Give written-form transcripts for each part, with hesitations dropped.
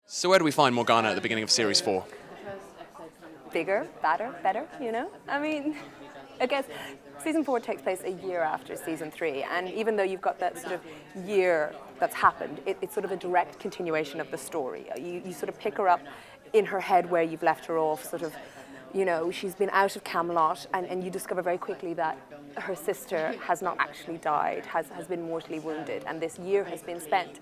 So where do we find Morgana at the beginning of Series 4? Bigger, badder, better, you know? I mean, I guess Season 4 takes place a year after Season 3, and even though you've got that sort of year that's happened, it's sort of a direct continuation of the story. You sort of pick her up in her head where you've left her off, sort of, you know, she's been out of Camelot, and you discover very quickly that her sister has not actually died, has been mortally wounded, and this year has been spent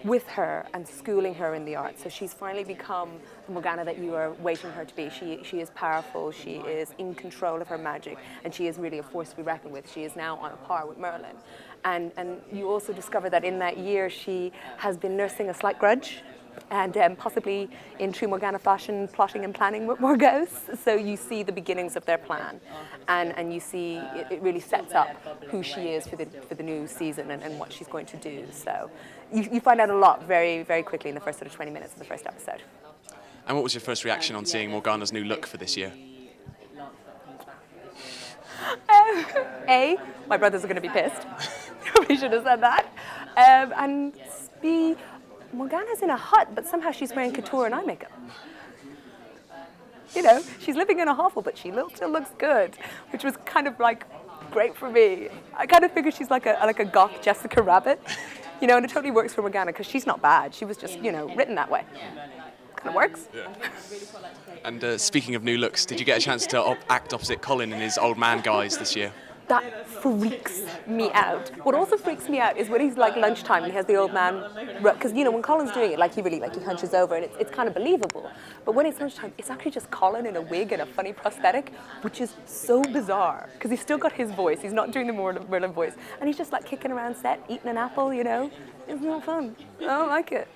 with her and schooling her in the arts. So she's finally become the Morgana that you are waiting her to be. She is powerful, she is in control of her magic, and she is really a force to be reckoned with. She is now on a par with Merlin. And you also discover that in that year she has been nursing a slight grudge and possibly in true Morgana fashion plotting and planning with more ghosts. So you see the beginnings of their plan, and you see it really sets up who she is for the new season and what she's going to do. So you find out a lot very, very quickly in the first sort of 20 minutes of the first episode. And what was your first reaction on seeing Morgana's new look for this year? A, my brothers are going to be pissed. Probably should have said that. And B, Morgana's in a hut, but somehow she's wearing couture and eye makeup. You know, she's living in a hovel, but she still looks good, which was kind of like great for me. I kind of figure she's like a goth Jessica Rabbit, you know, and it totally works for Morgana because she's not bad. She was just, you know, written that way. Kind of works. Yeah. And speaking of new looks, did you get a chance to act opposite Colin in his old man guise this year? That freaks me out. What also freaks me out is when he's like lunchtime and he has the old man, because you know when Colin's doing it, like he really he hunches over and it's kind of believable. But when it's lunchtime, it's actually just Colin in a wig and a funny prosthetic, which is so bizarre because he's still got his voice. He's not doing the Merlin voice, and he's just like kicking around set, eating an apple. You know, it's not fun. I don't like it.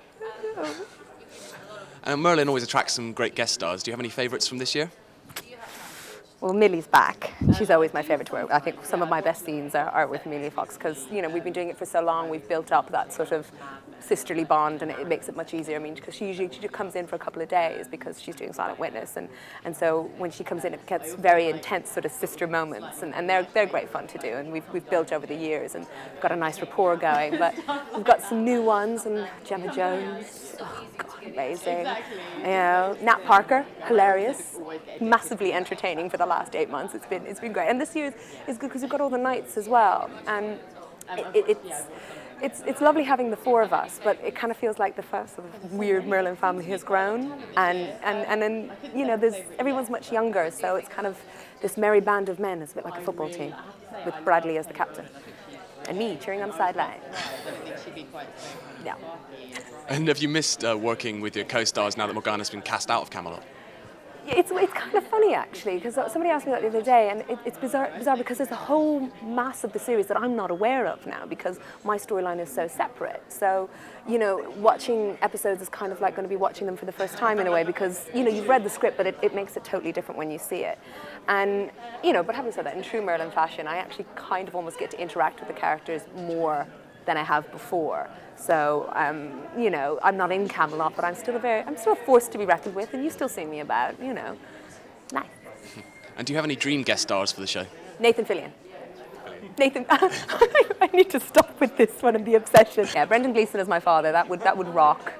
Merlin always attracts some great guest stars. Do you have any favourites from this year? Well, Millie's back. She's always my favourite to work with. I think some of my best scenes are with Millie Fox because, you know, we've been doing it for so long. We've built up that sort of sisterly bond and it makes it much easier. I mean, because she just comes in for a couple of days because she's doing Silent Witness. And so when she comes in, it gets very intense sort of sister moments. And they're great fun to do. And we've built over the years and got a nice rapport going. But we've got some new ones and Gemma Jones. Oh, God, amazing. You know, Nat Parker, hilarious. Massively entertaining for the last 8 months. It's been great, and this year is good because we've got all the nights as well, and it's lovely having the four of us. But it kind of feels like the first sort of weird Merlin family has grown, and then you know everyone's much younger, so it's kind of this merry band of men. It's a bit like a football team with Bradley as the captain and me cheering on the sideline. Yeah. And have you missed working with your co-stars now that Morgana's been cast out of Camelot? It's kind of funny actually because somebody asked me that the other day, and it's bizarre because there's a whole mass of the series that I'm not aware of now because my storyline is so separate. So, you know, watching episodes is kind of like going to be watching them for the first time in a way because, you know, you've read the script, but it makes it totally different when you see it. And, you know, but having said that, in true Merlin fashion, I actually kind of almost get to interact with the characters more than I have before. So, you know, I'm not in Camelot, but I'm still a force to be reckoned with, and you still see me about, you know. Nice. And do you have any dream guest stars for the show? Nathan Fillion. Nathan, I need to stop with this one and the obsession. Yeah, Brendan Gleeson as my father, that would rock.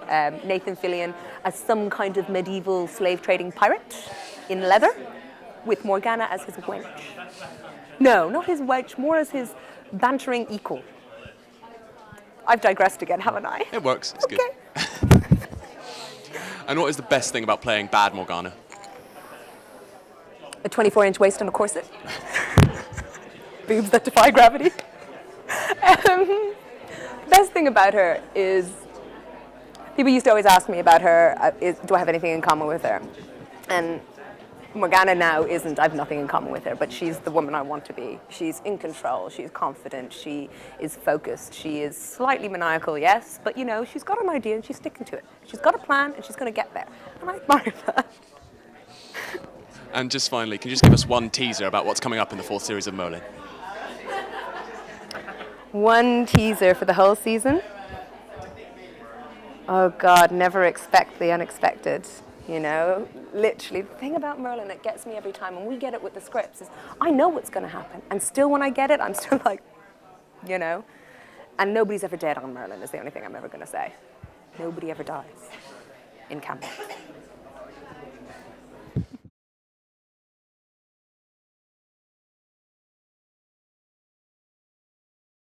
Nathan Fillion as some kind of medieval slave trading pirate in leather, with Morgana as his wench. No, not his wench, more as his bantering equal. I've digressed again, haven't I? It works. It's okay. Good. And what is the best thing about playing bad Morgana? A 24-inch waist and a corset. Boobs that defy gravity. Best thing about her is, people used to always ask me about her, do I have anything in common with her? And Morgana now isn't, I have nothing in common with her, but she's the woman I want to be. She's in control, she's confident, she is focused, she is slightly maniacal, yes, but you know, she's got an idea and she's sticking to it. She's got a plan and she's going to get there, and I admire that. And just finally, can you just give us one teaser about what's coming up in the 4th series of Merlin? One teaser for the whole season? Oh God, never expect the unexpected. You know, literally, the thing about Merlin that gets me every time, and we get it with the scripts, is I know what's going to happen. And still when I get it, I'm still like, you know. And nobody's ever dead on Merlin is the only thing I'm ever going to say. Nobody ever dies. in camping.